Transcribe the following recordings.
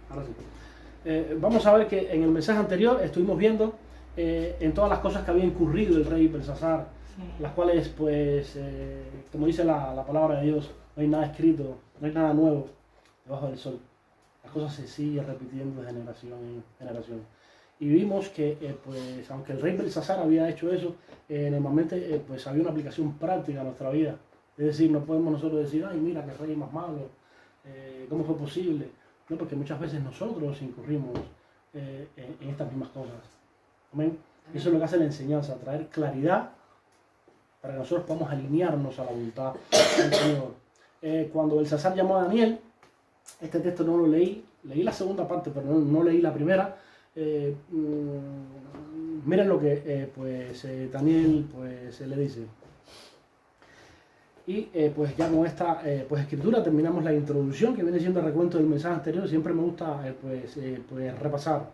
Ahora sí. Vamos a ver que en el mensaje anterior estuvimos viendo en todas las cosas que había incurrido el rey Belsasar, las cuales, pues, como dice la palabra de Dios, no hay nada escrito, no hay nada nuevo debajo del sol. Las cosas se siguen repitiendo de generación en generación. Y vimos que, pues, aunque el rey Belsasar había hecho eso, normalmente pues, había una aplicación práctica a nuestra vida. Es decir, no podemos nosotros decir, ay, mira, qué rey más malo, ¿cómo fue posible? No, porque muchas veces nosotros incurrimos en estas mismas cosas. Amén. Eso es lo que hace la enseñanza, traer claridad para que nosotros podamos alinearnos a la voluntad del Señor. Cuando Belsasar llamó a Daniel, este texto no lo leí, leí la segunda parte, pero no leí la primera. Miren lo que Daniel pues, le dice. Y pues ya con esta pues, escritura terminamos la introducción, que viene siendo el recuento del mensaje anterior. Siempre me gusta pues repasar.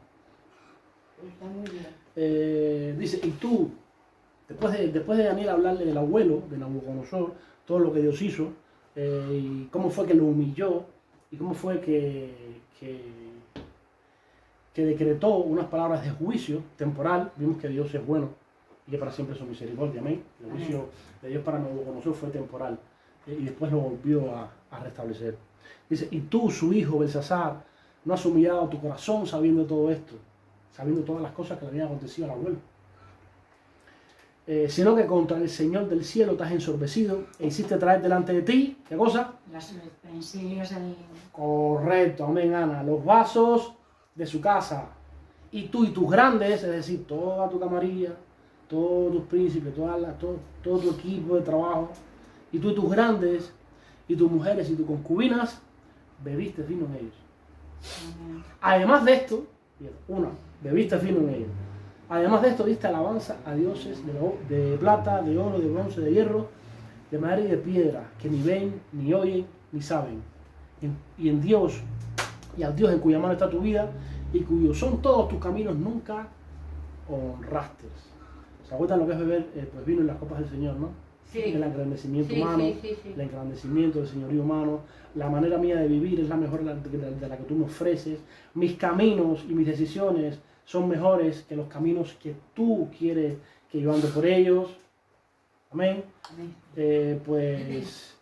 Está muy bien. Dice, y tú, después de Daniel hablarle del abuelo de Nabucodonosor, todo lo que Dios hizo, y cómo fue que lo humilló, y cómo fue que decretó unas palabras de juicio temporal. Vimos que Dios es bueno y que para siempre es su misericordia, amén. El juicio de Dios para Nabucodonosor fue temporal y después lo volvió a restablecer. Dice, y tú, su hijo Belsasar, no has humillado tu corazón sabiendo todo esto, sabiendo todas las cosas que le habían acontecido al abuelo, sino que contra el Señor del cielo te has ensorbecido e hiciste traer delante de ti, ¿qué cosa? Los utensilios ahí. Correcto, amén, Ana, los vasos de su casa, y tú y tus grandes, es decir, toda tu camarilla, todos tus príncipes, todo tu equipo de trabajo, y tú y tus grandes, y tus mujeres y tus concubinas, bebiste vino en ellos. Además de esto, bebiste vino en ellos. Además de esto, diste alabanza a dioses de plata, de oro, de bronce, de hierro, de madera y de piedra, que ni ven, ni oyen, ni saben. Y en Dios, y al Dios en cuya mano está tu vida, y cuyos son todos tus caminos, nunca honraste. ¿Se acuerdan lo que es beber pues vino en las copas del Señor, no? Sí. El engrandecimiento humano, el engrandecimiento del señorío humano. La manera mía de vivir es la mejor de la que tú me ofreces. Mis caminos y mis decisiones son mejores que los caminos que tú quieres que yo ande por ellos. Amén. Pues,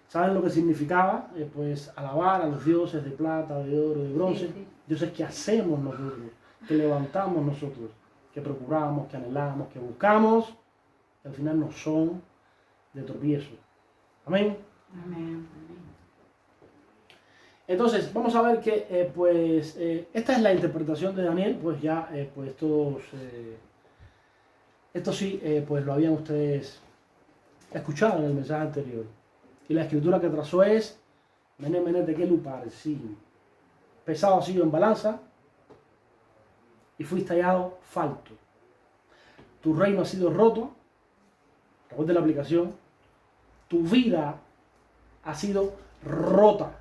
¿saben lo que significaba? Pues alabar a los dioses de plata, de oro, de bronce. Dioses que hacemos nosotros, que levantamos nosotros, que procuramos, que anhelamos, que buscamos, que al final no son de tropiezo. Amén. Amén. Entonces, vamos a ver que, esta es la interpretación de Daniel. Pues ya, pues todos, esto sí, pues lo habían ustedes escuchado en el mensaje anterior. Y la escritura que trazó es, Mene, Mene, Tekelu, Parsin. Pesado ha sido en balanza y fuiste hallado falto. Tu reino ha sido roto. Recuerda la aplicación. Tu vida ha sido rota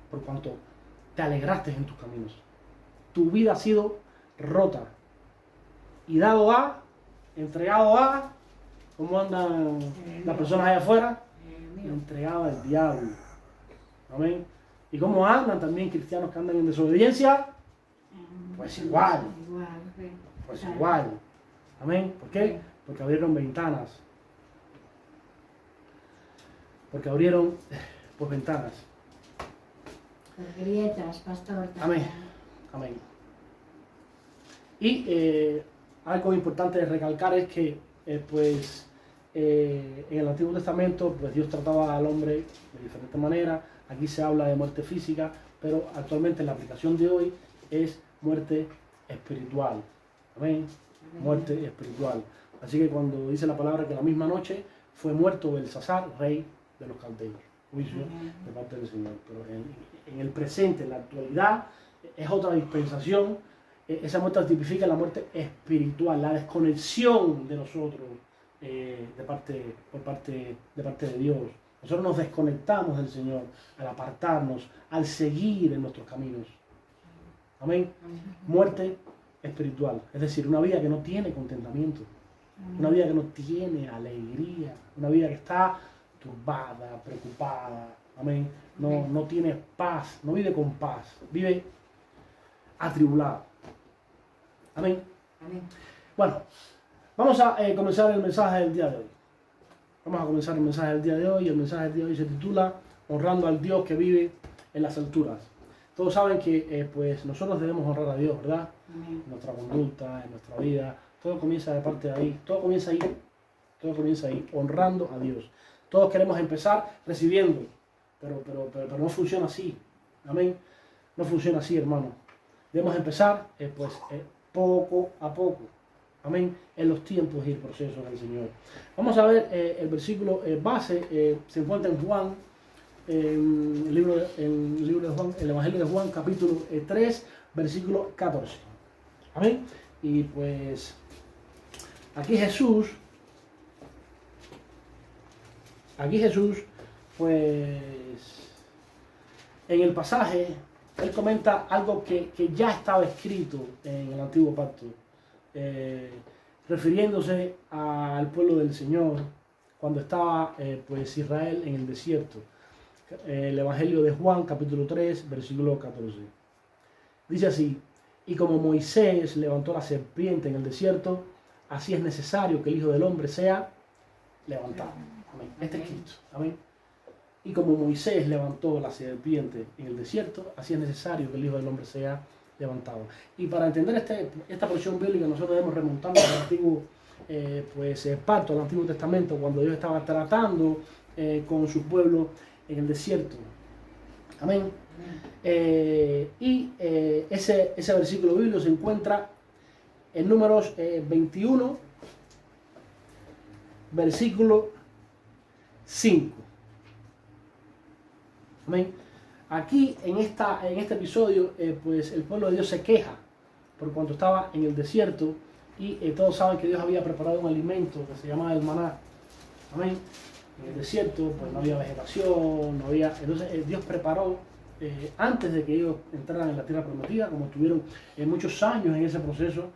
por cuanto te alegraste en tus caminos. Tu vida ha sido rota y entregado a, ¿cómo andan las personas allá afuera? Entregado al diablo. Amén. ¿Y cómo andan también cristianos que andan en desobediencia? Pues igual. Pues igual. Amén. ¿Por qué? Porque abrieron ventanas. Porque abrieron pues ventanas. Por grietas, pastor. Amén. Amén. Y algo importante de recalcar es que en el Antiguo Testamento pues Dios trataba al hombre de diferente manera. Aquí se habla de muerte física, pero actualmente la aplicación de hoy es muerte espiritual. Amén. Muerte espiritual. Así que cuando dice la palabra que la misma noche fue muerto Belsasar, rey de los caldeos, juicio de parte del Señor. Pero en el presente, en la actualidad, es otra dispensación. Esa muerte tipifica la muerte espiritual, la desconexión de nosotros por parte de Dios. Nosotros nos desconectamos del Señor al apartarnos, al seguir en nuestros caminos. Amén. Muerte espiritual, es decir, una vida que no tiene contentamiento, una vida que no tiene alegría, una vida que está turbada, preocupada, Amén. No tiene paz, no vive con paz, vive atribulado. Amén. Amén. Bueno, vamos a comenzar el mensaje del día de hoy. Vamos a comenzar el mensaje del día de hoy. El mensaje del día de hoy se titula Honrando al Dios que vive en las alturas. Todos saben que pues nosotros debemos honrar a Dios, ¿verdad? Amén. En nuestra conducta, en nuestra vida. Todo comienza de parte de ahí. Todo comienza ahí. Todo comienza ahí, honrando a Dios. Todos queremos empezar recibiendo, pero no funciona así. Amén. No funciona así, hermano. Debemos empezar poco a poco. Amén. En los tiempos y el proceso del Señor. Vamos a ver el versículo base. Se encuentra en Juan, en el libro de Juan, el Evangelio de Juan, capítulo 3, versículo 14. Amén. Y pues aquí Jesús, pues en el pasaje, él comenta algo que ya estaba escrito en el Antiguo Pacto, refiriéndose al pueblo del Señor cuando estaba pues Israel en el desierto. El Evangelio de Juan, capítulo 3, versículo 14. Dice así: y como Moisés levantó la serpiente en el desierto, así es necesario que el Hijo del Hombre sea levantado. Amén. Está escrito. Amén. Y como Moisés levantó la serpiente en el desierto, así es necesario que el Hijo del Hombre sea levantado. Y para entender esta porción bíblica, nosotros debemos remontarnos al antiguo pacto, al Antiguo Testamento, cuando Dios estaba tratando con su pueblo en el desierto. Amén. Ese versículo bíblico se encuentra en Números 21, versículo 5. Amén. Aquí en este episodio, pues el pueblo de Dios se queja por cuanto estaba en el desierto y todos saben que Dios había preparado un alimento que se llama el maná. Amén. En el desierto, pues no había vegetación, no había. Entonces Dios preparó antes de que ellos entraran en la tierra prometida, como estuvieron muchos años en ese proceso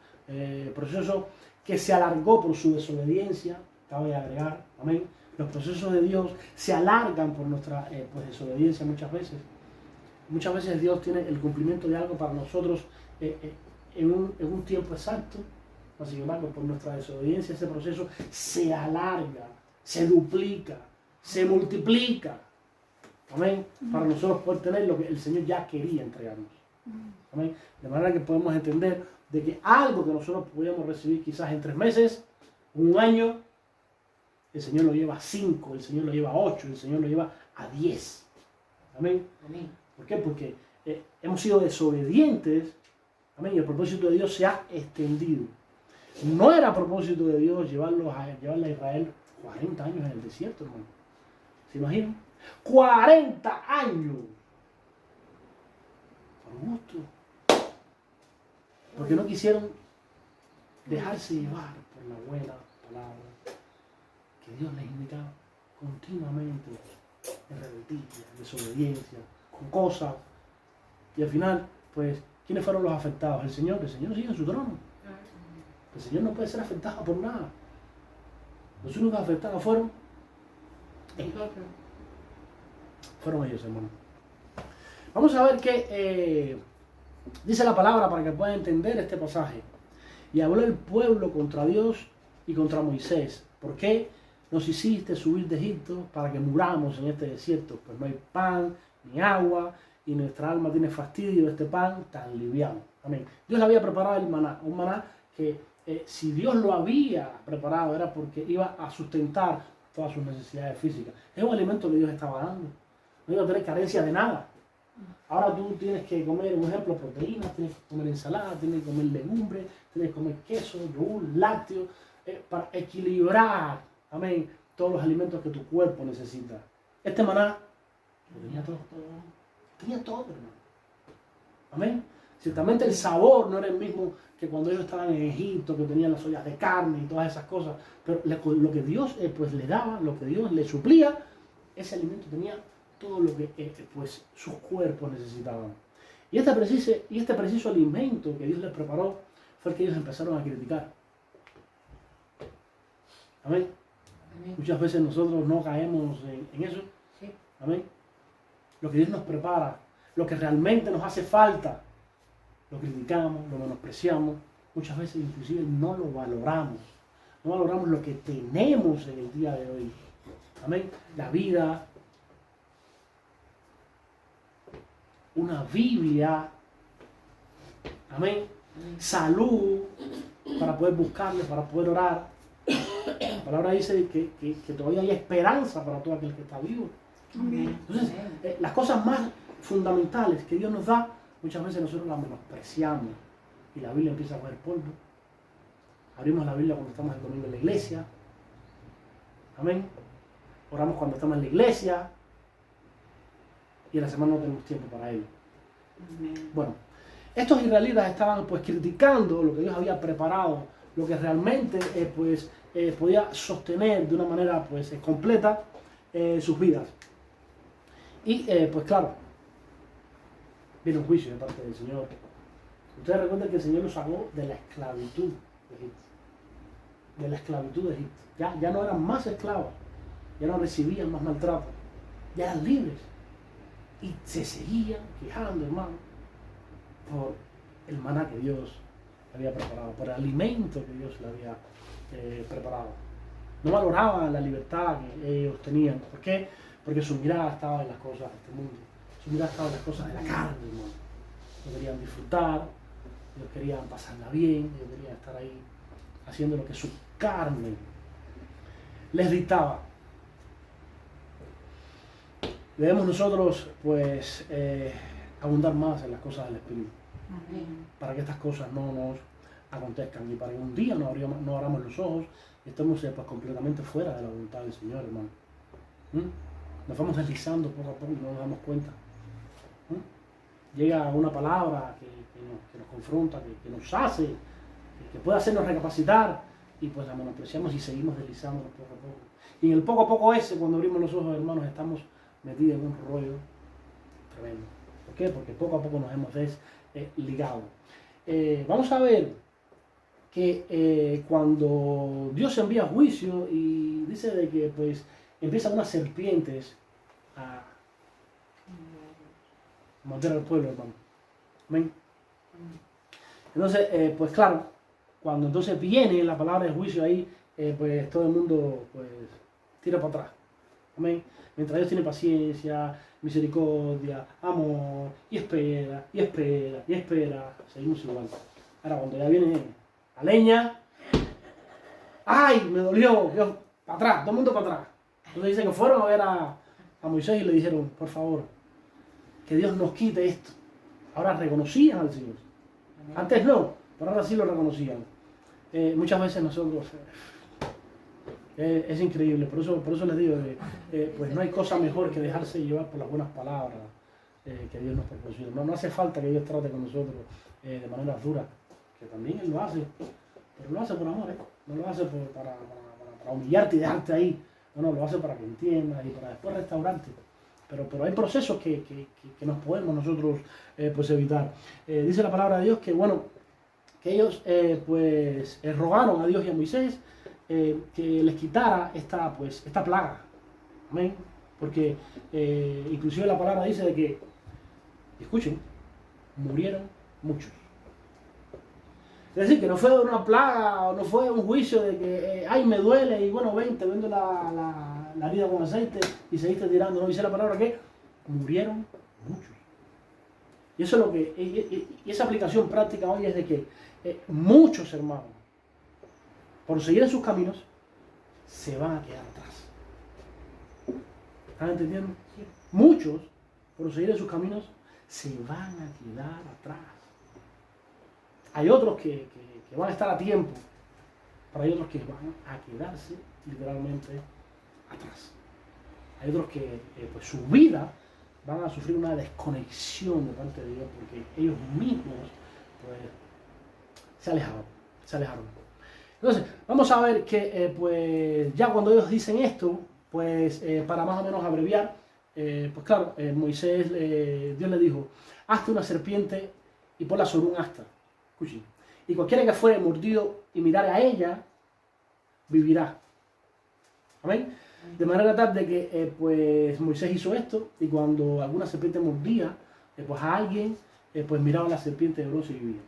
que se alargó por su desobediencia, cabe agregar. Amén. Los procesos de Dios se alargan por nuestra desobediencia muchas veces. Muchas veces Dios tiene el cumplimiento de algo para nosotros en un tiempo exacto. Sin embargo, por nuestra desobediencia ese proceso se alarga, se duplica, se multiplica. Amén. Para nosotros poder tener lo que el Señor ya quería entregarnos. Amén. De manera que podemos entender de que algo que nosotros podíamos recibir quizás en 3 meses, un año, el Señor lo lleva a 5, el Señor lo lleva a 8, el Señor lo lleva a 10. Amén. Amén. ¿Por qué? Porque hemos sido desobedientes. Amén. Y el propósito de Dios se ha extendido. No era propósito de Dios llevarle a Israel 40 años en el desierto, hermano. ¿Se imaginan? 40 años. Por gusto. Porque no quisieron dejarse llevar por la buena palabra que Dios les indicaba continuamente, en rebeldía, en desobediencia, con cosas. Y al final, pues, ¿quiénes fueron los afectados? El Señor sigue en su trono. El Señor no puede ser afectado por nada. Los únicos afectados fueron ellos. Fueron ellos, hermano. Vamos a ver qué dice la palabra para que puedan entender este pasaje. Y habló el pueblo contra Dios y contra Moisés. ¿Por qué nos hiciste subir de Egipto para que muramos en este desierto? Pues no hay pan ni agua y nuestra alma tiene fastidio de este pan tan liviano. Amén. Dios le había preparado el maná, un maná que si Dios lo había preparado era porque iba a sustentar todas sus necesidades físicas. Es un alimento que Dios estaba dando. No iba a tener carencia de nada. Ahora tú tienes que comer, por ejemplo, proteínas, tienes que comer ensalada, tienes que comer legumbres, tienes que comer queso, yogur, lácteos, para equilibrar, amén, todos los alimentos que tu cuerpo necesita. Este maná lo tenía todo. Tenía todo, hermano. Amén. Ciertamente el sabor no era el mismo que cuando ellos estaban en Egipto, que tenían las ollas de carne y todas esas cosas. Pero lo que Dios pues le daba, lo que Dios le suplía, ese alimento tenía todo lo que pues sus cuerpos necesitaban. Y este preciso alimento que Dios les preparó fue el que ellos empezaron a criticar. Amén. Amén. Muchas veces nosotros no caemos en eso. Sí. Amén. lo que Dios nos prepara, lo que realmente nos hace falta, lo criticamos, lo menospreciamos, muchas veces inclusive no lo valoramos. No valoramos lo que tenemos en el día de hoy. Amén. La vida, una Biblia, amén. Salud para poder buscarle, para poder orar. La palabra dice que todavía hay esperanza para todo aquel que está vivo. Entonces, las cosas más fundamentales que Dios nos da, muchas veces nosotros las menospreciamos y la Biblia empieza a coger polvo. Abrimos la Biblia cuando estamos el domingo en la iglesia. Amén. Oramos cuando estamos en la iglesia y en la semana no tenemos tiempo para ello. Bueno, estos israelitas estaban pues criticando lo que Dios había preparado, lo que realmente podía sostener de una manera pues completa sus vidas. Y pues claro, viene un juicio de parte del Señor. Ustedes recuerdan que el Señor los sacó de la esclavitud de Egipto. De la esclavitud de Egipto. Ya no eran más esclavos, ya no recibían más maltrato, ya eran libres. Y se seguían quejando, hermano, por el maná que Dios había preparado, por el alimento que Dios le había preparado. No valoraban la libertad que ellos tenían. ¿Por qué? Porque su mirada estaba en las cosas de este mundo. Su mirada estaba en las cosas de la carne, hermano. Ellos querían disfrutar, ellos querían pasarla bien, ellos querían estar ahí haciendo lo que su carne les dictaba. Debemos nosotros, pues, abundar más en las cosas del Espíritu. Amén. Para que estas cosas no nos acontezcan y para que un día no abramos los ojos y estemos pues, completamente fuera de la voluntad del Señor, hermano. Nos vamos deslizando poco a poco y no nos damos cuenta. Llega una palabra que nos confronta, que nos hace, que puede hacernos recapacitar y pues la menospreciamos y seguimos deslizándonos poco a poco. Y en el poco a poco ese, cuando abrimos los ojos, hermanos, estamos metidos en un rollo tremendo. ¿Por qué? Porque poco a poco nos hemos desligado. Vamos a ver que cuando Dios envía juicio y dice de que pues empiezan unas serpientes a morder al pueblo, hermano. Amén. Entonces, pues claro, cuando entonces viene la palabra de juicio ahí, pues todo el mundo pues tira para atrás. Amén. Mientras Dios tiene paciencia, misericordia, amor, y espera, y espera, y espera, seguimos igual. Ahora cuando ya viene la leña, ¡ay! Me dolió, Dios, para atrás, todo el mundo para atrás. Entonces dicen que fueron a ver a Moisés y le dijeron, por favor, que Dios nos quite esto. Ahora reconocían al Señor. Antes no, pero ahora sí lo reconocían. Muchas veces nosotros, es increíble, por eso les digo, pues no hay cosa mejor que dejarse llevar por las buenas palabras que Dios nos proporciona. No hace falta que Dios trate con nosotros de manera dura, que también Él lo hace, pero lo hace por amor, no lo hace para humillarte y dejarte ahí, no, lo hace para que entiendas y para después restaurarte. Pero hay procesos que nos podemos nosotros pues evitar. Dice la palabra de Dios que bueno, que ellos rogaron a Dios y a Moisés que les quitara esta plaga. Amén. Porque inclusive la palabra dice de que, escuchen, murieron muchos. Es decir, que no fue una plaga, o no fue un juicio de que, ay, me duele, y bueno, ven, te vendo la herida con aceite y seguiste tirando. No dice la palabra que murieron muchos. Y eso es lo que, y esa aplicación práctica hoy es de que muchos hermanos, por seguir en sus caminos, se van a quedar atrás. ¿Están entendiendo? Sí. Muchos, por seguir en sus caminos, se van a quedar atrás. Hay otros que van a estar a tiempo, pero hay otros que van a quedarse literalmente atrás. Hay otros que pues su vida van a sufrir una desconexión de parte de Dios porque ellos mismos pues, se alejaron. Entonces, vamos a ver que pues ya cuando ellos dicen esto, pues para más o menos abreviar, pues claro, Moisés, Dios le dijo, hazte una serpiente y ponla sobre un asta. Escuchen. Y cualquiera que fuere mordido y mirare a ella, vivirá. Amén. De manera tal de que pues Moisés hizo esto y cuando alguna serpiente mordía pues a alguien, pues miraba la serpiente de bronce y vivía.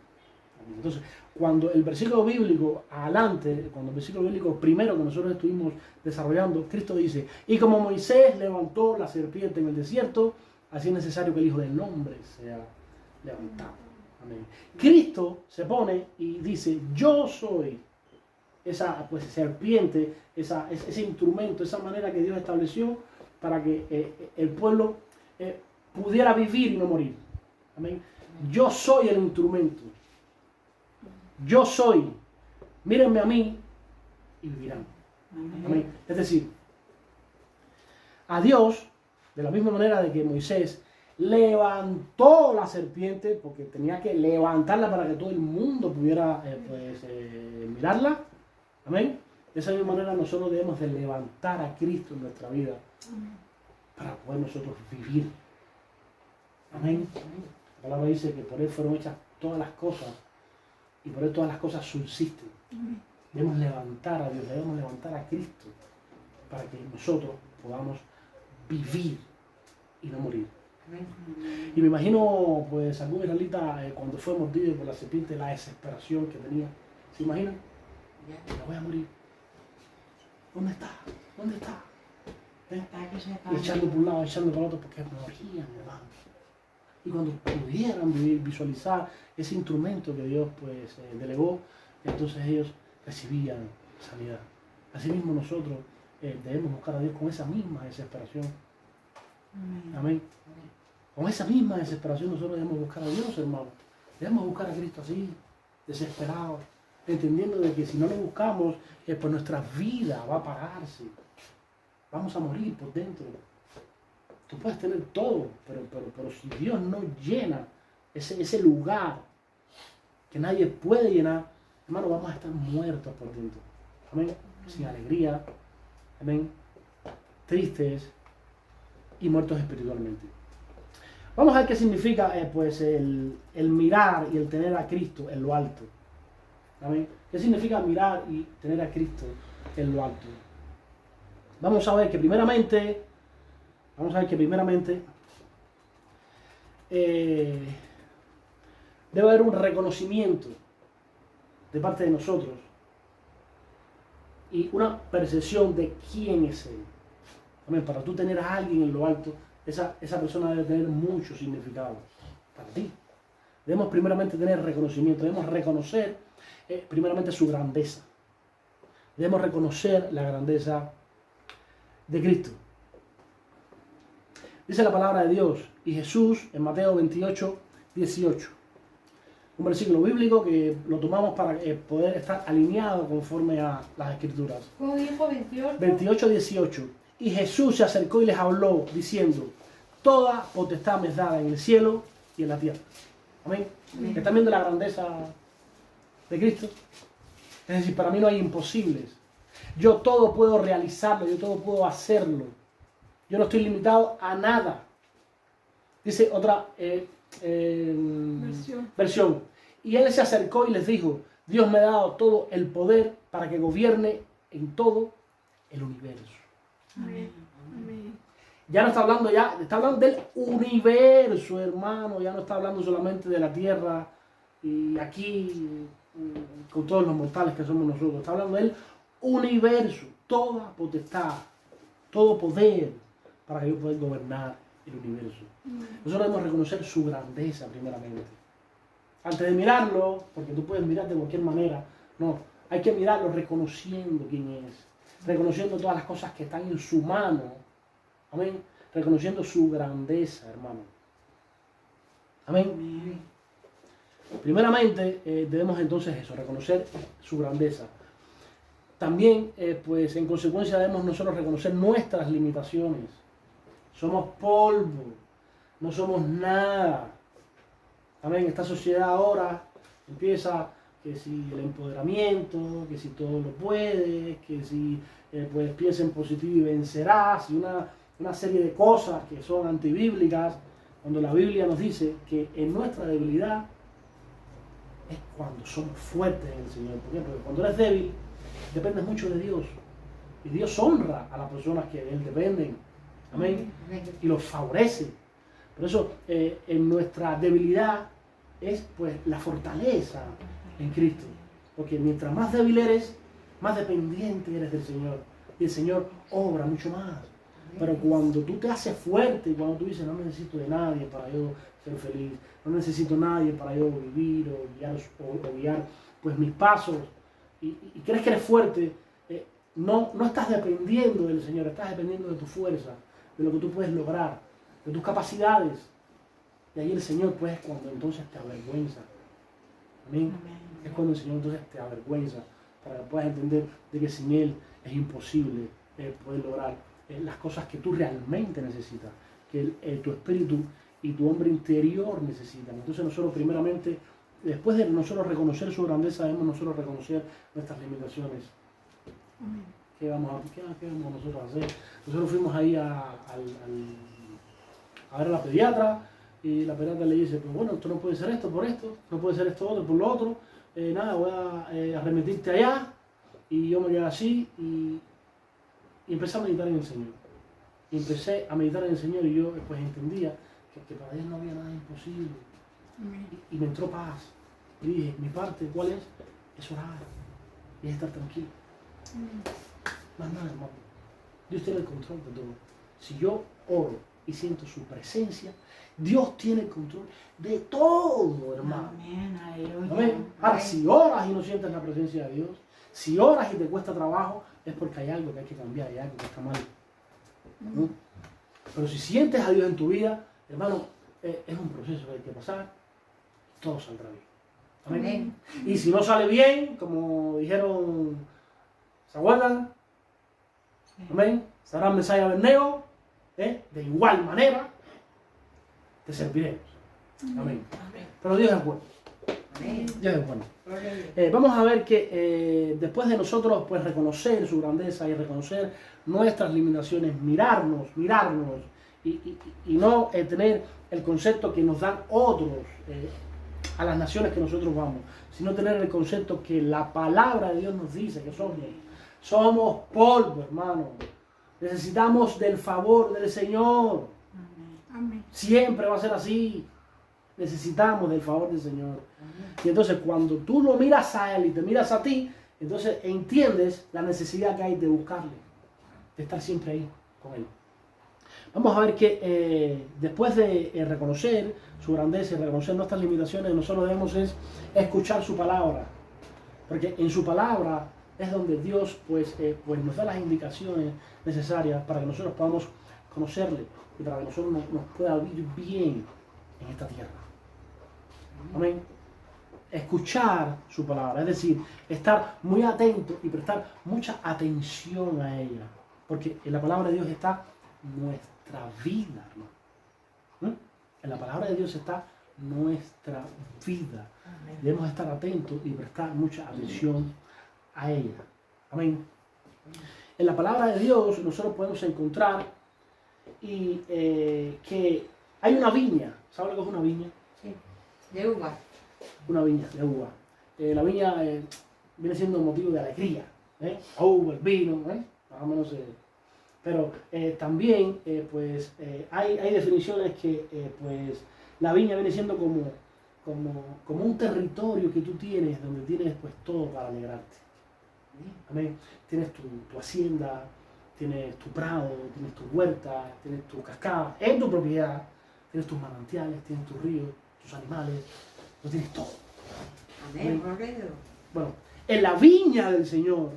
Entonces, cuando el versículo bíblico adelante, cuando el versículo bíblico primero que nosotros estuvimos desarrollando, Cristo dice, y como Moisés levantó la serpiente en el desierto, así es necesario que el Hijo del Hombre sea levantado. Amén. Cristo se pone y dice, yo soy esa pues, serpiente, ese instrumento, esa manera que Dios estableció para que el pueblo pudiera vivir y no morir. Amén. Yo soy el instrumento. Yo soy. Mírenme a mí y vivirán. Amén. Es decir, a Dios, de la misma manera de que Moisés levantó la serpiente, porque tenía que levantarla para que todo el mundo pudiera mirarla. Amén. De esa misma manera nosotros debemos de levantar a Cristo en nuestra vida para poder nosotros vivir. Amén. La palabra dice que por Él fueron hechas todas las cosas y por Él todas las cosas subsisten. Debemos levantar a Dios, debemos levantar a Cristo para que nosotros podamos vivir y no morir. Y me imagino, pues, algún israelita cuando fue mordido por la serpiente, la desesperación que tenía. ¿Se imaginan? Ya voy a morir. ¿Dónde está? ¿Dónde está? Y echando por un lado, echando por el otro, porque morían, hermano. Y cuando pudieran visualizar ese instrumento que Dios pues delegó, entonces ellos recibían sanidad. Asimismo nosotros debemos buscar a Dios con esa misma desesperación. Amén. Con esa misma desesperación nosotros debemos buscar a Dios, hermano. Debemos buscar a Cristo así, desesperado, entendiendo de que si no lo buscamos, pues nuestra vida va a pararse. Vamos a morir por dentro. Tú puedes tener todo, pero si Dios no llena ese lugar que nadie puede llenar, hermano, vamos a estar muertos por dentro. Amén. Sin alegría. Amén. Tristes y muertos espiritualmente. Vamos a ver qué significa pues el mirar y el tener a Cristo en lo alto. Amén. ¿Qué significa mirar y tener a Cristo en lo alto? Vamos a ver que primeramente debe haber un reconocimiento de parte de nosotros y una percepción de quién es Él. Amén. Para tú tener a alguien en lo alto, esa persona debe tener mucho significado para ti. Debemos primeramente tener reconocimiento, debemos reconocer primeramente su grandeza. Debemos reconocer la grandeza de Cristo. Dice la palabra de Dios y Jesús en Mateo 28, 18. Un versículo bíblico que lo tomamos para poder estar alineado conforme a las Escrituras. ¿Cómo dijo 28? 28, 18. Y Jesús se acercó y les habló diciendo, toda potestad me es dada en el cielo y en la tierra. Amén. ¿Están viendo la grandeza de Cristo? Es decir, para mí no hay imposibles. Yo todo puedo realizarlo, yo todo puedo hacerlo. Yo no estoy limitado a nada. Dice otra versión. Y Él se acercó y les dijo, Dios me ha dado todo el poder para que gobierne en todo el universo. Amén. Amén. Ya no está hablando está hablando del universo, hermano. Ya no está hablando solamente de la tierra y aquí con todos los mortales que somos nosotros. Está hablando del universo, toda potestad, todo poder para que yo pueda gobernar el universo. Nosotros debemos reconocer su grandeza primeramente. Antes de mirarlo, porque tú puedes mirar de cualquier manera, no, hay que mirarlo reconociendo quién es, reconociendo todas las cosas que están en su mano, amén, reconociendo su grandeza, hermano. Amén. Primeramente debemos entonces eso, reconocer su grandeza. También, pues en consecuencia debemos nosotros reconocer nuestras limitaciones. Somos polvo, no somos nada. Amén. Esta sociedad ahora empieza que si el empoderamiento, que si todo lo puedes, que si pues piensa en positivo y vencerás, y una serie de cosas que son antibíblicas, cuando la Biblia nos dice que en nuestra debilidad es cuando somos fuertes en el Señor. ¿Por qué? Porque cuando eres débil, dependes mucho de Dios. Y Dios honra a las personas que de Él dependen. Amén. Y los favorece. Por eso en nuestra debilidad es pues la fortaleza en Cristo. Porque mientras más débil eres, más dependiente eres del Señor. Y el Señor obra mucho más. Pero cuando tú te haces fuerte, y cuando tú dices, no necesito de nadie para yo ser feliz, no necesito nadie para yo vivir o guiar pues mis pasos, y crees que eres fuerte, no estás dependiendo del Señor, estás dependiendo de tu fuerza, de lo que tú puedes lograr, de tus capacidades. Y ahí el Señor pues es cuando entonces te avergüenza. Amén. Es cuando el Señor entonces te avergüenza, para que puedas entender de que sin Él es imposible poder lograr las cosas que tú realmente necesitas, que tu espíritu y tu hombre interior necesitan. Entonces nosotros primeramente, después de nosotros reconocer su grandeza, debemos nosotros reconocer nuestras limitaciones. ¿Qué vamos nosotros a hacer? Nosotros fuimos ahí a ver a la pediatra, y la pediatra le dice, pues bueno, esto no puede ser esto por esto, no puede ser esto otro por lo otro, nada, voy a remitirte allá. Y yo me quedé así y empecé a meditar en el Señor. Y empecé a meditar en el Señor y yo pues entendía que para Dios no había nada imposible. Y me entró paz. Y dije, mi parte, ¿cuál es? Es orar y es estar tranquilo. Más nada, hermano. Dios tiene el control de todo. Si yo oro y siento su presencia, Dios tiene el control de todo, hermano. Amén, aleluya. Amén. Ahora, si oras y no sientes la presencia de Dios, si oras y te cuesta trabajo, es porque hay algo que hay que cambiar, hay algo que está mal. ¿No? Pero si sientes a Dios en tu vida, hermano, es un proceso que hay que pasar, todo saldrá bien. Amén. Y si no sale bien, como dijeron, ¿se acuerdan? Amén. Sabrán Mesaya Abednego, de igual manera, te serviremos. Amén. Pero Dios es bueno. Dios es bueno. Vamos a ver que después de nosotros pues reconocer su grandeza y reconocer nuestras limitaciones, mirarnos y no tener el concepto que nos dan otros a las naciones que nosotros vamos, sino tener el concepto que la palabra de Dios nos dice que somos polvo, hermano. Necesitamos del favor del Señor. Amén. Siempre va a ser así. Necesitamos del favor del Señor. Y entonces cuando tú lo miras a Él y te miras a ti, entonces entiendes la necesidad que hay de buscarle, de estar siempre ahí con Él. Vamos a ver que después de reconocer su grandeza y reconocer nuestras limitaciones, nosotros debemos es escuchar su palabra. Porque en su palabra es donde Dios pues nos da las indicaciones necesarias para que nosotros podamos conocerle y para que nosotros nos pueda vivir bien en esta tierra. Amén. Escuchar su palabra, es decir, estar muy atento y prestar mucha atención a ella, porque en la palabra de Dios está nuestra vida, hermano. En la palabra de Dios está nuestra vida. Debemos estar atentos y prestar mucha atención a ella. Amén. En la palabra de Dios nosotros podemos encontrar que hay una viña. ¿Sabe lo que es una viña? Sí, de uva. Una viña de uva. La viña viene siendo un motivo de alegría. La uva, el vino, más o menos. Pero también pues, hay definiciones que pues, la viña viene siendo como un territorio que tú tienes, donde tienes pues, todo para alegrarte. Amén. Tienes tu hacienda, tienes tu prado, tienes tu huerta, tienes tu cascada, en tu propiedad, tienes tus manantiales, tienes tus ríos, tus animales, lo tienes todo. Amén. Bueno, en la viña del Señor,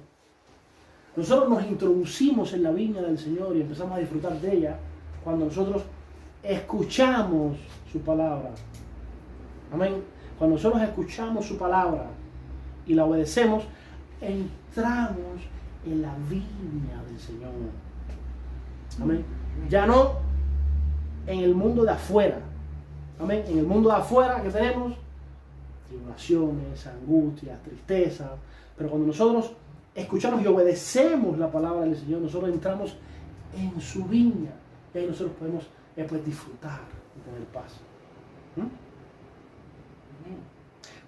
nosotros nos introducimos en la viña del Señor y empezamos a disfrutar de ella cuando nosotros escuchamos su palabra. Amén. Cuando nosotros escuchamos su palabra y la obedecemos, entramos en la viña del Señor. Amén. Ya no en el mundo de afuera. Amén. En el mundo de afuera que tenemos tribulaciones, angustias, tristezas. Pero cuando nosotros escuchamos y obedecemos la palabra del Señor, nosotros entramos en su viña. Y ahí nosotros podemos pues, disfrutar y tener paz.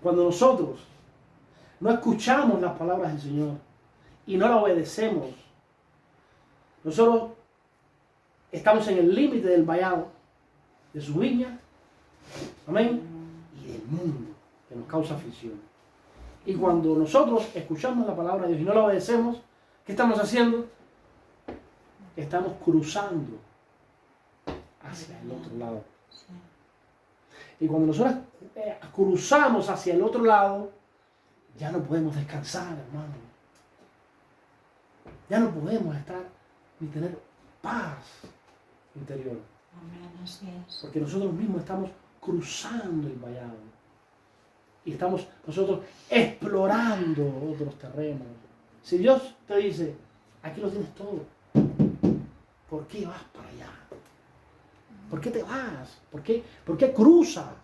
Cuando nosotros no escuchamos las palabras del Señor y no la obedecemos, Nosotros estamos en el límite del vallado de su viña, amén, y del mundo que nos causa aflicción. Y cuando nosotros escuchamos la palabra de Dios y no la obedecemos, ¿qué estamos haciendo? Estamos cruzando hacia el otro lado. Y cuando nosotros cruzamos hacia el otro lado, ya no podemos descansar, hermano. Ya no podemos estar ni tener paz interior. Amén, así es. Porque nosotros mismos estamos cruzando el vallado. Y estamos nosotros explorando otros terrenos. Si Dios te dice, aquí lo tienes todo, ¿por qué vas para allá? ¿Por qué te vas? ¿Por qué cruzas?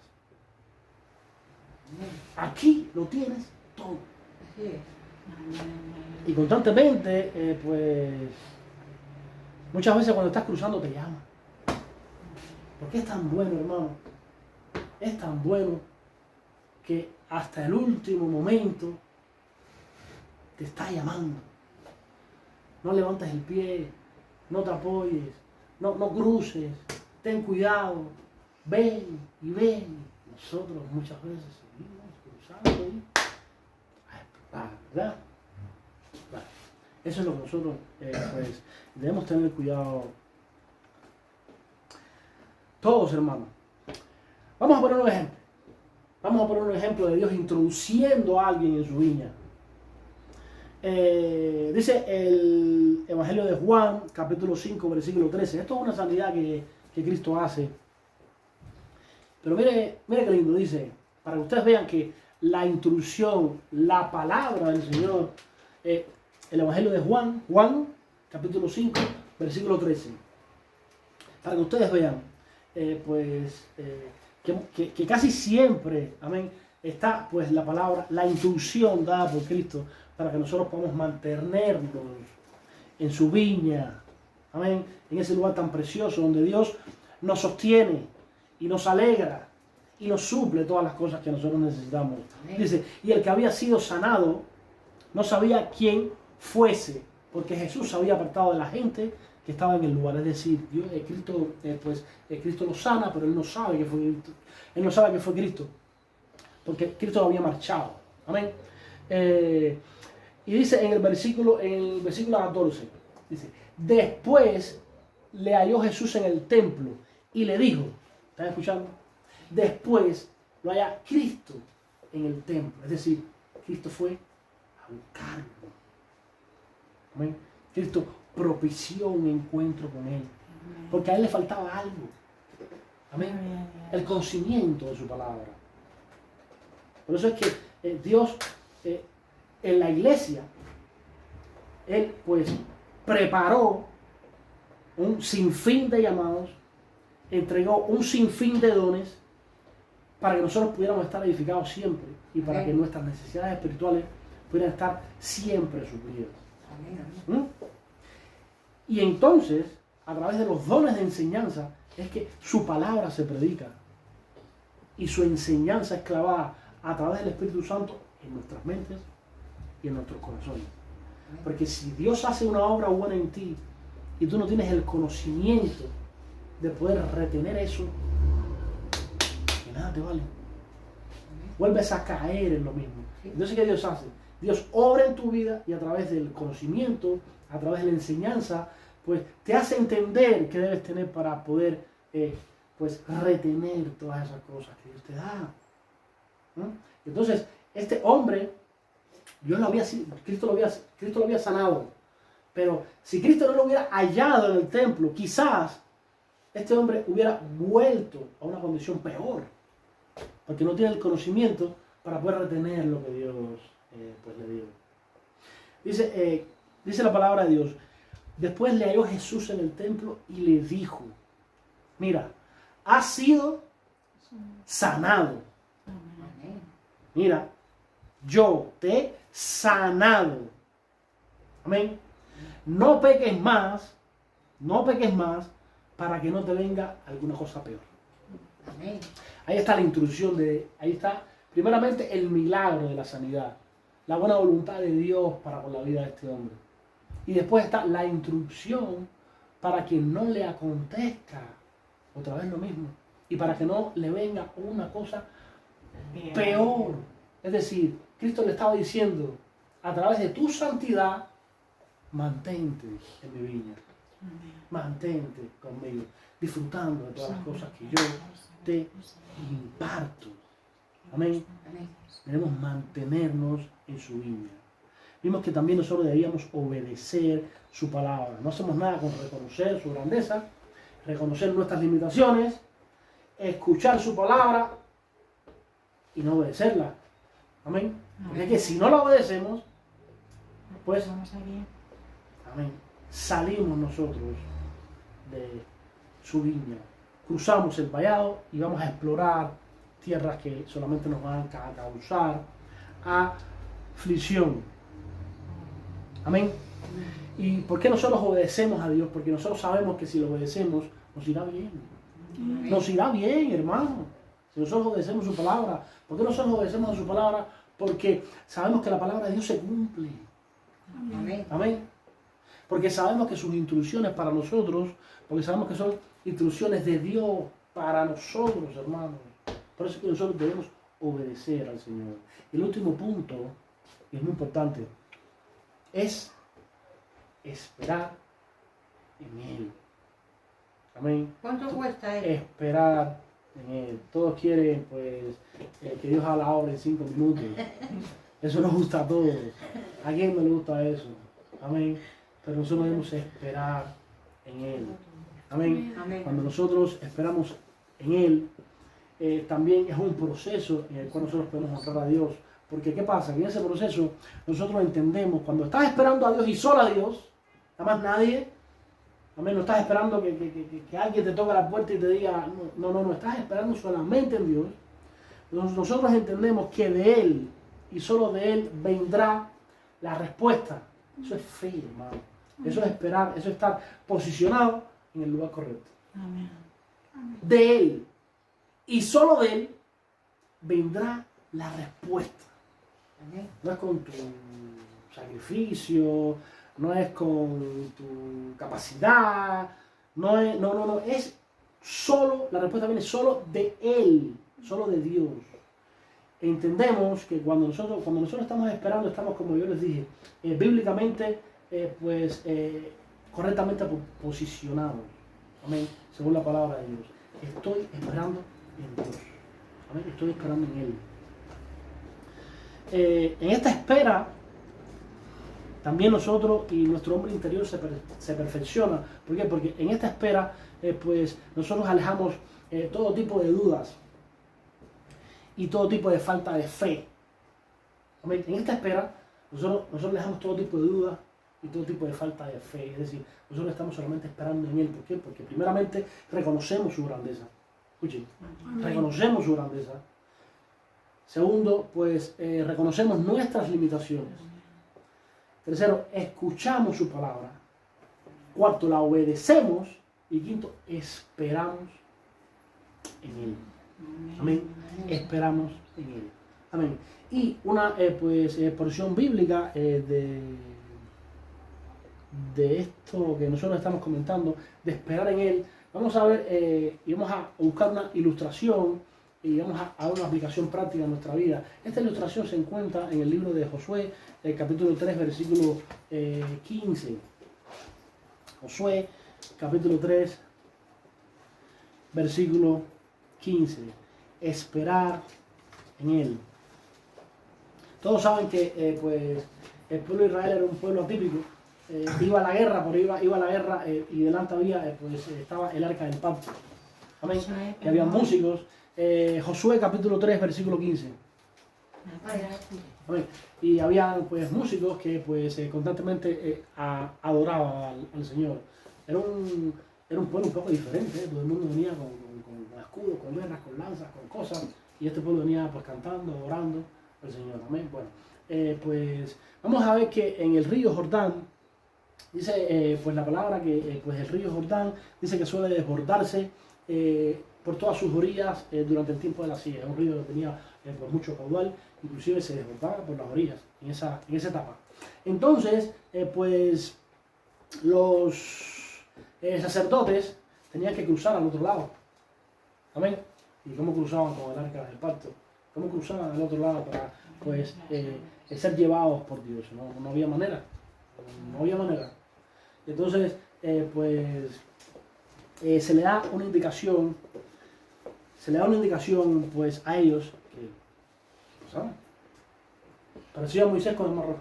Aquí lo tienes todo. Así es. Y constantemente, pues, muchas veces cuando estás cruzando te llama. Porque es tan bueno, hermano. Es tan bueno que hasta el último momento te está llamando. No levantes el pie, no te apoyes, no cruces, ten cuidado, ven y ven. Nosotros muchas veces seguimos cruzando y a explorar, ¿verdad? Bueno, eso es lo que nosotros pues, debemos tener cuidado. Todos, hermanos. Vamos a poner un ejemplo. Vamos a poner un ejemplo de Dios introduciendo a alguien en su viña. Dice el Evangelio de Juan, capítulo 5, versículo 13. Esto es una sanidad que Cristo hace. Pero mire qué lindo, dice, para que ustedes vean que la intrusión, la palabra del Señor, el Evangelio de Juan, capítulo 5, versículo 13. Para que ustedes vean, que casi siempre, amén, está pues la palabra, la intrusión dada por Cristo para que nosotros podamos mantenernos en su viña, amén, en ese lugar tan precioso donde Dios nos sostiene y nos alegra y nos suple todas las cosas que nosotros necesitamos. Amén. Dice, y el que había sido sanado no sabía quién fuese, porque Jesús se había apartado de la gente que estaba en el lugar. Es decir, Dios, Cristo lo sana, pero él no sabe que fue Cristo. Él no sabe que fue Cristo, porque Cristo lo había marchado. Amén. Y dice en el versículo 14, dice, después le halló Jesús en el templo y le dijo, ¿están escuchando? Después lo halla Cristo en el templo. Es decir, Cristo fue a buscarlo. Amén. Cristo propició un encuentro con él. Porque a él le faltaba algo. Amén. El conocimiento de su palabra. Por eso es que Dios en la iglesia, él pues preparó un sinfín de llamados, entregó un sinfín de dones para que nosotros pudiéramos estar edificados siempre y para que nuestras necesidades espirituales pudieran estar siempre suplidas. ¿Mm? Y entonces, a través de los dones de enseñanza, es que su palabra se predica y su enseñanza es clavada a través del Espíritu Santo en nuestras mentes y en nuestros corazones. Porque si Dios hace una obra buena en ti y tú no tienes el conocimiento de poder retener eso, que nada te vale. Vuelves a caer en lo mismo. Entonces, ¿qué Dios hace? Dios obra en tu vida y a través del conocimiento, a través de la enseñanza, pues te hace entender qué debes tener para poder pues retener todas esas cosas que Dios te da. ¿No? Entonces, este hombre, Cristo lo había sanado. Pero si Cristo no lo hubiera hallado en el templo, quizás este hombre hubiera vuelto a una condición peor. Porque no tiene el conocimiento para poder retener lo que Dios pues le dio. Dice la palabra de Dios. Después le halló Jesús en el templo y le dijo, mira, has sido sanado. Mira, yo te he sanado. Amén. No peques más para que no te venga alguna cosa peor. Amén. Ahí está la intrusión ahí está primeramente el milagro de la sanidad, la buena voluntad de Dios para con la vida de este hombre. Y después está la instrucción para que no le acontezca otra vez lo mismo. Y para que no le venga una cosa peor. Es decir, Cristo le estaba diciendo, a través de tu santidad, mantente en mi viña. Mantente conmigo, disfrutando de todas las cosas que yo te imparto. Amén. Debemos mantenernos en su viña. Vimos que también nosotros debíamos obedecer su palabra. No hacemos nada con reconocer su grandeza, reconocer nuestras limitaciones, escuchar su palabra y no obedecerla. Amén. Porque es que si no la obedecemos, pues, amén, salimos nosotros de su viña, cruzamos el vallado y vamos a explorar tierras que solamente nos van a causar aflicción. Amén. ¿Y por qué nosotros obedecemos a Dios? Porque nosotros sabemos que si lo obedecemos, nos irá bien. Nos irá bien, hermano. Si nosotros obedecemos su palabra. ¿Por qué nosotros obedecemos a su palabra? Porque sabemos que la palabra de Dios se cumple. Amén. Amén. Porque sabemos que sus instrucciones para nosotros, porque sabemos que son instrucciones de Dios para nosotros, hermanos. Por eso es que nosotros debemos obedecer al Señor. Y el último punto, y es muy importante, es esperar en Él. Amén. ¿Cuánto cuesta eso? Esperar en Él. Todos quieren, pues, que Dios haga la obra en 5 minutos. Eso nos gusta a todos. ¿A quién no le gusta eso? Amén. Pero nosotros debemos esperar en Él. Amén. Amén. Cuando nosotros esperamos en Él, también es un proceso en el cual nosotros podemos honrar a Dios. Porque ¿qué pasa? Que en ese proceso nosotros entendemos, cuando estás esperando a Dios y solo a Dios, nada más nadie, amén, no estás esperando que alguien te toque la puerta y te diga, no, estás esperando solamente en Dios. Nosotros entendemos que de Él y solo de Él vendrá la respuesta. Eso es fe, hermano. Eso es esperar, eso es estar posicionado en el lugar correcto. Amén. De Él y solo de Él vendrá la respuesta. Amén. No es con tu sacrificio, no es con tu capacidad, no, es solo, la respuesta viene solo de Él, solo de Dios. Entendemos que cuando nosotros estamos esperando, estamos, como yo les dije, bíblicamente, correctamente posicionados. Amén. Según la palabra de Dios. Estoy esperando en Dios. Amén. Estoy esperando en Él. En esta espera, también nosotros y nuestro hombre interior se perfecciona. ¿Por qué? Porque en esta espera, nosotros alejamos todo tipo de dudas y todo tipo de falta de fe. Amén. En esta espera, nosotros dejamos todo tipo de dudas y todo tipo de falta de fe. Es decir, nosotros estamos solamente esperando en Él. ¿Por qué? Porque primeramente reconocemos su grandeza. Escuchen, reconocemos su grandeza. Segundo, reconocemos nuestras limitaciones. Tercero, escuchamos su palabra. Cuarto, la obedecemos. Y quinto, esperamos en Él. Amén. Esperamos en Él. Amén. Y una porción bíblica de esto que nosotros estamos comentando, de esperar en Él. Vamos a ver y vamos a buscar una ilustración y vamos a dar una aplicación práctica en nuestra vida. Esta ilustración se encuentra en el libro de Josué, capítulo 3, versículo 15. Josué, capítulo 3, versículo 15. Esperar en Él. Todos saben que el pueblo de Israel era un pueblo atípico. Iba a la guerra, iba a la guerra y delante había, estaba el arca del pacto. Amén. Y había músicos. Josué capítulo 3, versículo 15. Amén. Y había músicos que constantemente adoraban al Señor. Era un pueblo un poco diferente. Todo el mundo venía con escudos, con guerras, con lanzas, con cosas. Y este pueblo venía cantando, orando al Señor. Amén. Bueno, vamos a ver que en el río Jordán, dice la palabra que el río Jordán dice que suele desbordarse por todas sus orillas durante el tiempo de la siega. Un río que tenía mucho caudal, inclusive se desbordaba por las orillas en esa etapa. Entonces, los sacerdotes tenían que cruzar al otro lado. Amén. ¿Y cómo cruzaban con el arca del pacto? ¿Cómo cruzaban al otro lado para pues ser llevados por Dios? No había manera. No había manera. Entonces, se le da una indicación. Se le da una indicación pues a ellos que, ¿saben? Parecido a Moisés con el mar rojo.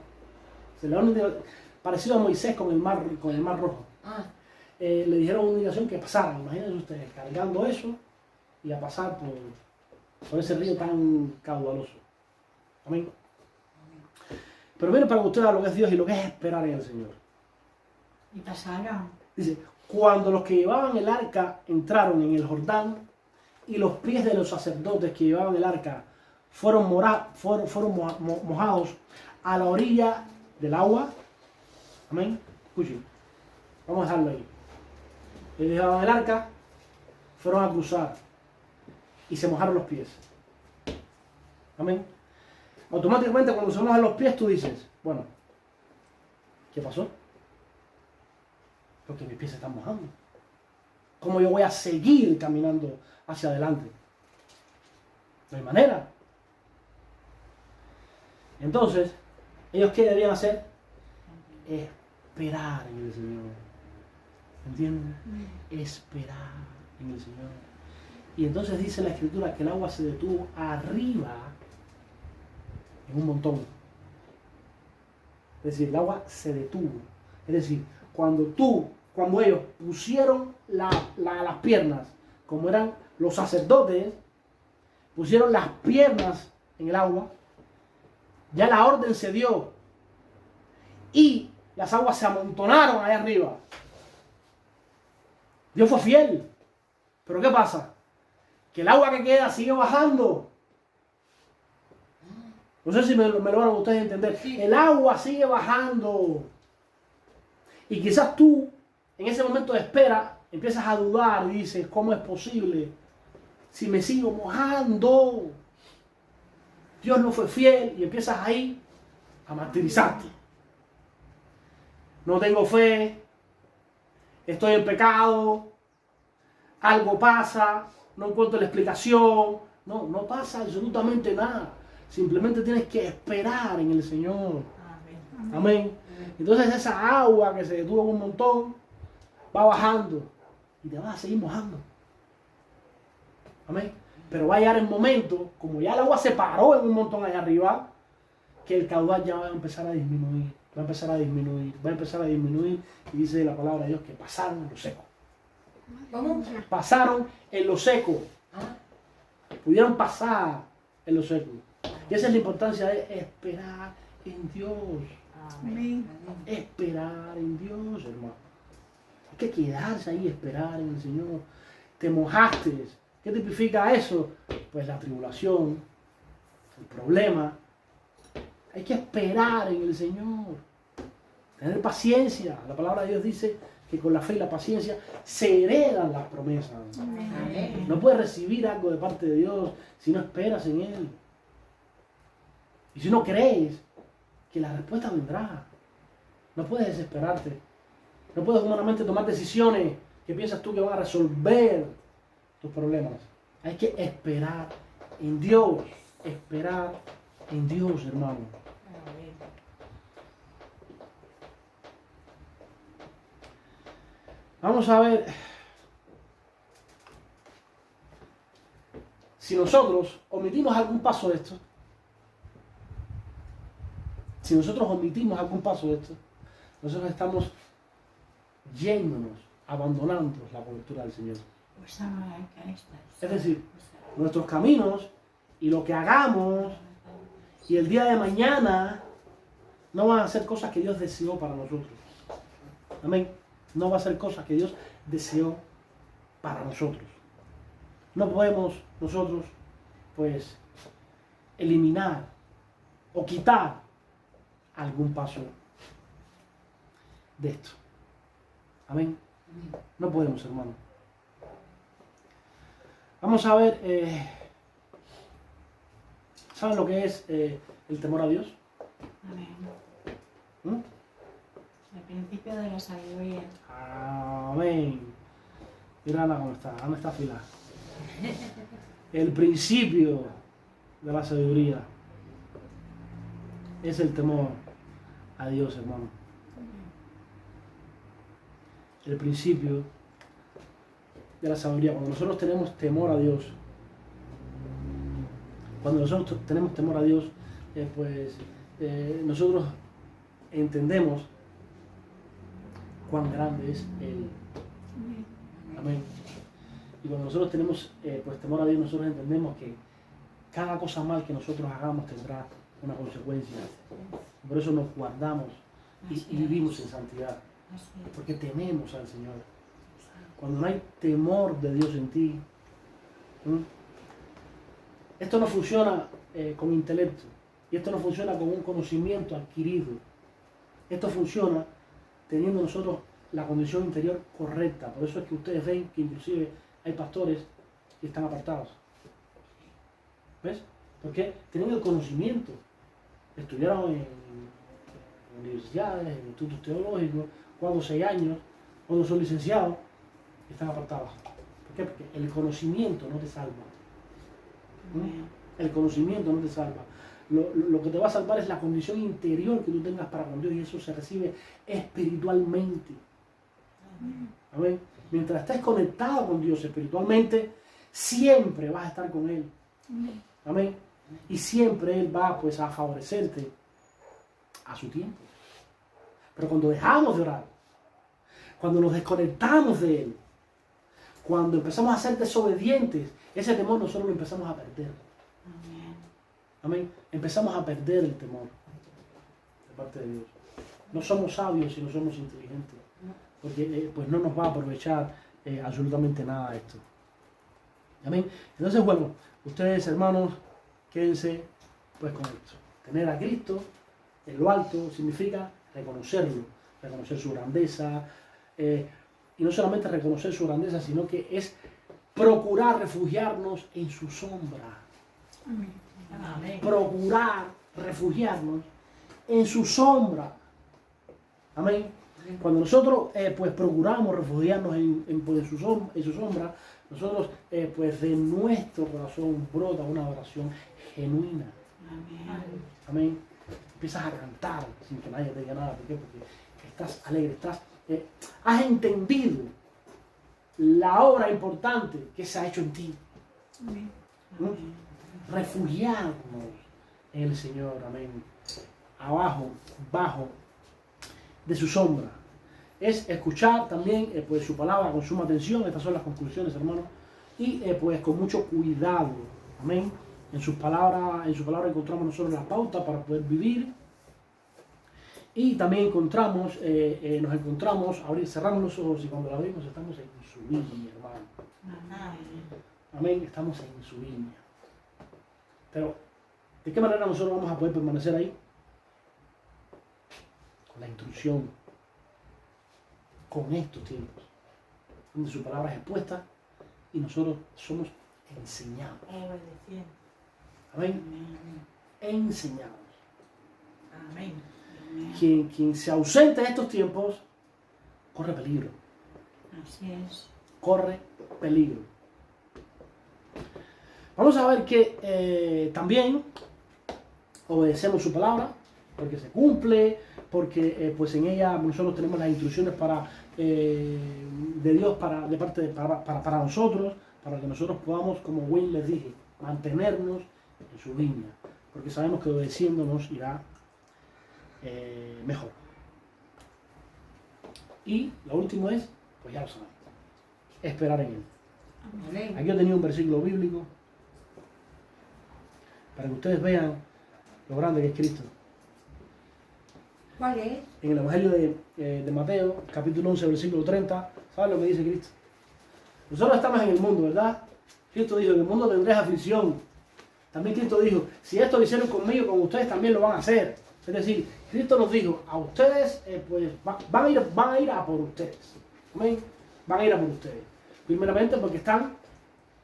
Se le da una indicación, parecido a Moisés con el mar rojo. Le dijeron una indicación que pasaran. Imagínense ustedes cargando eso y a pasar por ese río tan caudaloso. Amén. Pero miren para ustedes lo que es Dios y lo que es esperar en el Señor. Y pasaron. Dice, cuando los que llevaban el arca entraron en el Jordán y los pies de los sacerdotes que llevaban el arca fueron mojados a la orilla del agua. Amén. Escuchen. Vamos a dejarlo ahí. Ellos llevaban el arca, fueron a cruzar y se mojaron los pies. Amén. Automáticamente cuando se mojan los pies tú dices, bueno, ¿qué pasó? Porque mis pies se están mojando. ¿Cómo yo voy a seguir caminando hacia adelante? No hay manera. Entonces, ¿ellos qué debían hacer? Esperar en el Señor. ¿Entienden? Esperar en el Señor. Y entonces dice la Escritura que el agua se detuvo arriba en un montón. Es decir, el agua se detuvo. Es decir, cuando ellos pusieron las piernas, como eran los sacerdotes, pusieron las piernas en el agua, ya la orden se dio y las aguas se amontonaron allá arriba. Dios fue fiel. Pero ¿qué pasa? Que el agua que queda sigue bajando. No sé si me lo van a ustedes entender. Sí. El agua sigue bajando. Y quizás tú, en ese momento de espera, empiezas a dudar y dices, ¿cómo es posible? Si me sigo mojando. Dios no fue fiel y empiezas ahí a martirizarte. No tengo fe. Estoy en pecado. Algo pasa. No encuentro la explicación. No pasa absolutamente nada. Simplemente tienes que esperar en el Señor. Amén. Entonces esa agua que se detuvo un montón va bajando y te vas a seguir mojando. Amén. Pero va a llegar el momento, como ya el agua se paró en un montón allá arriba, que el caudal ya va a empezar a disminuir. Va a empezar a disminuir. Va a empezar a disminuir. Y dice la palabra de Dios que pasaron en lo seco. ¿Cómo? Pasaron en lo seco. Pudieron pasar en lo seco. Y esa es la importancia de esperar en Dios. Amén. Esperar en Dios, hermano. Hay que quedarse ahí, esperar en el Señor. Te mojaste. ¿Qué tipifica eso? Pues la tribulación, el problema. Hay que esperar en el Señor. Tener paciencia. La palabra de Dios dice que con la fe y la paciencia se heredan las promesas. Amén. No puedes recibir algo de parte de Dios si no esperas en Él. Y si no crees que la respuesta vendrá. No puedes desesperarte. No puedes humanamente tomar decisiones que piensas tú que van a resolver tus problemas. Hay que esperar en Dios. Esperar en Dios, hermano. Vamos a ver si nosotros omitimos algún paso de esto. Si nosotros omitimos algún paso de esto, nosotros estamos yéndonos, abandonando la cobertura del Señor. Es decir, nuestros caminos y lo que hagamos y el día de mañana no van a ser cosas que Dios deseó para nosotros. Amén. No va a ser cosas que Dios deseó para nosotros. No podemos nosotros, pues, eliminar o quitar algún paso de esto. Amén. No podemos, hermano. Vamos a ver, ¿saben lo que es el temor a Dios? Amén. ¿Mm? El principio de la sabiduría. Amén. Mira Ana cómo está. Ana está afilada. El principio de la sabiduría es el temor a Dios, hermano. El principio de la sabiduría. Cuando nosotros tenemos temor a Dios, cuando nosotros tenemos temor a Dios, nosotros entendemos cuán grande es Él. Amén. Y cuando nosotros tenemos temor a Dios, nosotros entendemos que cada cosa mal que nosotros hagamos tendrá una consecuencia. Por eso nos guardamos y vivimos en santidad. Porque tememos al Señor. Cuando no hay temor de Dios en ti, esto no funciona con intelecto. Y esto no funciona con un conocimiento adquirido. Esto funciona teniendo nosotros la condición interior correcta. Por eso es que ustedes ven que inclusive hay pastores que están apartados. ¿Ves? Porque tienen el conocimiento. Estudiaron en universidades, en institutos teológicos, 4 o 6 años, cuando son licenciados, están apartados. ¿Por qué? Porque el conocimiento no te salva. El conocimiento no te salva. Lo que te va a salvar es la condición interior que tú tengas para con Dios, y eso se recibe espiritualmente. Amén. Mientras estés conectado con Dios espiritualmente, siempre vas a estar con Él. Amén. Y siempre Él va a favorecerte a su tiempo. Pero cuando dejamos de orar, cuando nos desconectamos de Él, cuando empezamos a ser desobedientes, ese temor nosotros lo empezamos a perder. Amén. Empezamos a perder el temor de parte de Dios. No somos sabios si no somos inteligentes, porque no nos va a aprovechar absolutamente nada esto. Amén. Entonces, bueno, ustedes, hermanos, quédense con esto. Tener a Cristo en lo alto significa reconocerlo, reconocer su grandeza, y no solamente reconocer su grandeza, sino que es procurar refugiarnos en su sombra. Amén. Procurar refugiarnos en su sombra. Amén. Cuando nosotros procuramos refugiarnos en su sombra, nosotros de nuestro corazón brota una oración genuina. Amén. Empiezas a cantar sin que nadie te diga nada. ¿Por qué? Porque estás alegre, has entendido la obra importante que se ha hecho en ti. Refugiarnos en el Señor, amén. Bajo de su sombra. Es escuchar también su palabra con suma atención. Estas son las conclusiones, hermanos. Y con mucho cuidado, amén. En su palabra encontramos nosotros la pauta para poder vivir. Y también nos encontramos, cerramos los ojos, y cuando lo abrimos estamos en su viña, hermano. Amén, estamos en su viña. Pero, ¿de qué manera nosotros vamos a poder permanecer ahí? Con la instrucción, con estos tiempos, donde su palabra es expuesta y nosotros somos enseñados. Amén. Enseñados. Amén. Quien se ausente de estos tiempos corre peligro. Así es. Corre peligro. Vamos a ver que también obedecemos su palabra, porque se cumple, porque en ella nosotros tenemos las instrucciones de Dios para nosotros, para que nosotros podamos, como Will les dije, mantenernos en su viña, porque sabemos que obedeciendo nos irá mejor. Y lo último es, ya lo saben, esperar en Él. Amén. Aquí yo tenía un versículo bíblico para que ustedes vean lo grande que es Cristo. ¿Cuál es? En el Evangelio de Mateo, capítulo 11, versículo 30, ¿saben lo que dice Cristo? Nosotros estamos en el mundo, ¿verdad? Cristo dijo, en el mundo tendréis aflicción. También Cristo dijo, si esto lo hicieron conmigo, con ustedes también lo van a hacer. Es decir, Cristo nos dijo, a ustedes, van a ir a por ustedes. ¿Amén? Van a ir a por ustedes. Primeramente porque están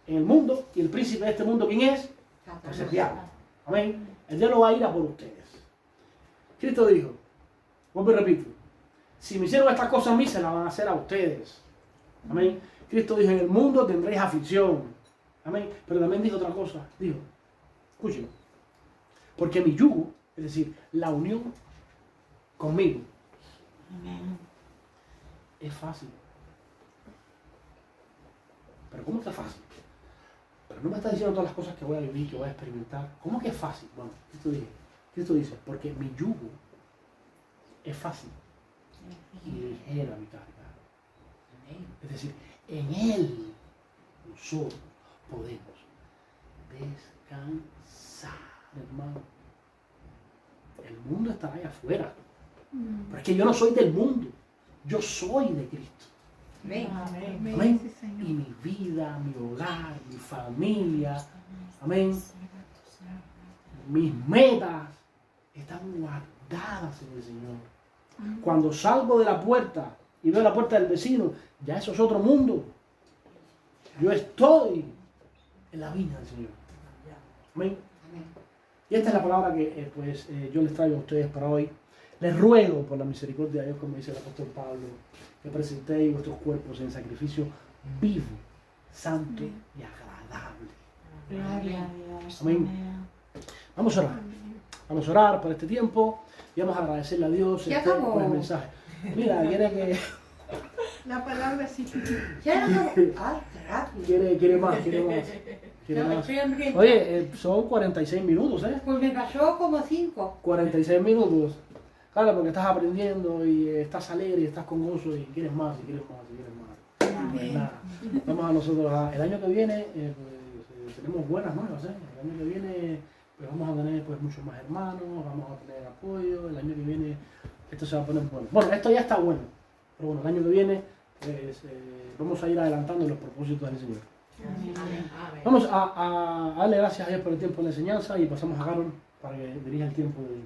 en el mundo, y el príncipe de este mundo, ¿quién es? Pues el diablo. Amén. El diablo va a ir a por ustedes. Cristo dijo, vuelvo y repito, Si me hicieron estas cosas a mí, se las van a hacer a ustedes. Amén. Cristo dijo, en el mundo tendréis aflicción. Amén. Pero también dijo otra cosa. Dijo, escúchenlo. Porque mi yugo, es decir, la unión conmigo, es fácil. Pero ¿cómo está fácil? Pero no me está diciendo todas las cosas que voy a vivir, que voy a experimentar. ¿Cómo que es fácil? Bueno, Cristo dice, porque mi yugo es fácil y ligera mi carga. Es decir, en Él nosotros podemos descansar, hermano. El mundo está allá afuera. Pero es que yo no soy del mundo. Yo soy de Cristo. Amén. Amén. Sí, Señor. Y mi vida, mi hogar, mi familia, amén, mis metas están guardadas en el Señor. Cuando salgo de la puerta y veo la puerta del vecino, ya eso es otro mundo. Yo estoy en la vida del Señor. Amén. Y esta es la palabra que yo les traigo a ustedes para hoy. Les ruego por la misericordia de Dios, como dice el apóstol Pablo, que presentéis vuestros cuerpos en sacrificio vivo, santo y agradable. Gloria a Dios. Amén. Vamos a orar. Vamos a orar por este tiempo y vamos a agradecerle a Dios Ya por acabó. el mensaje. Mira, quiere La palabra sí. Ya no acabó. Ay, qué rápido. quiere más. Quiere No, más. estoy hambrienta. Oye, son 46 minutos, ¿eh? Pues me pasó como 5. 46 minutos. Claro, porque estás aprendiendo y estás alegre y estás con gozo y quieres más, y quieres más, y quieres más. Pues nada, vamos a nosotros el año que viene, tenemos buenas nuevas, ¿eh? El año que viene pues vamos a tener pues muchos más hermanos, vamos a tener apoyo, el año que viene esto se va a poner bueno. Bueno, esto ya está bueno, pero bueno, el año que viene pues, vamos a ir adelantando los propósitos del Señor. Vamos a darle gracias a Dios por el tiempo de la enseñanza y pasamos a Garon para que dirija el tiempo de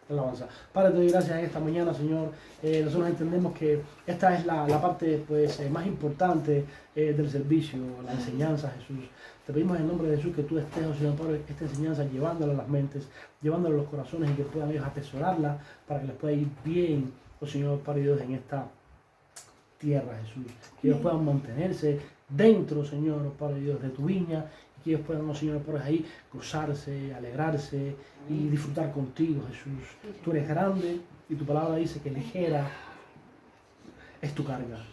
la alabanza. Padre, te doy gracias esta mañana, Señor. Nosotros entendemos que esta es la parte pues, más importante del servicio, la enseñanza, Jesús. Te pedimos en el nombre de Jesús que tú estés, oh Señor, Padre, esta enseñanza llevándola a las mentes, llevándola a los corazones y que puedan ellos atesorarla para que les pueda ir bien, oh Señor, Padre Dios, en esta tierra, Jesús. Que ellos puedan mantenerse dentro, Señor, Padre Dios, de tu viña. Que ellos puedan, oh Señor, por ahí gozarse, alegrarse y disfrutar contigo, Jesús. Tú eres grande y tu palabra dice que ligera es tu carga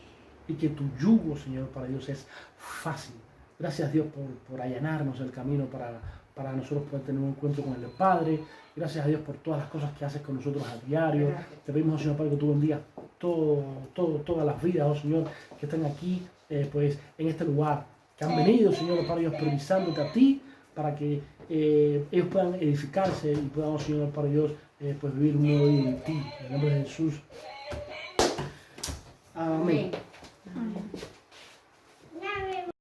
y que tu yugo, Señor, para Dios es fácil. Gracias, Dios, por allanarnos el camino para nosotros poder tener un encuentro con el Padre. Gracias a Dios por todas las cosas que haces con nosotros a diario. Te pedimos, oh Señor, Padre, que tú bendigas todas las vidas, oh Señor, que están aquí, pues, en este lugar. Que han venido, Señor, Padre Dios, priorizándote a ti, para que ellos puedan edificarse y puedan, Señor, Padre Dios, pues vivir un nuevo día en ti. En el nombre de Jesús. Amén.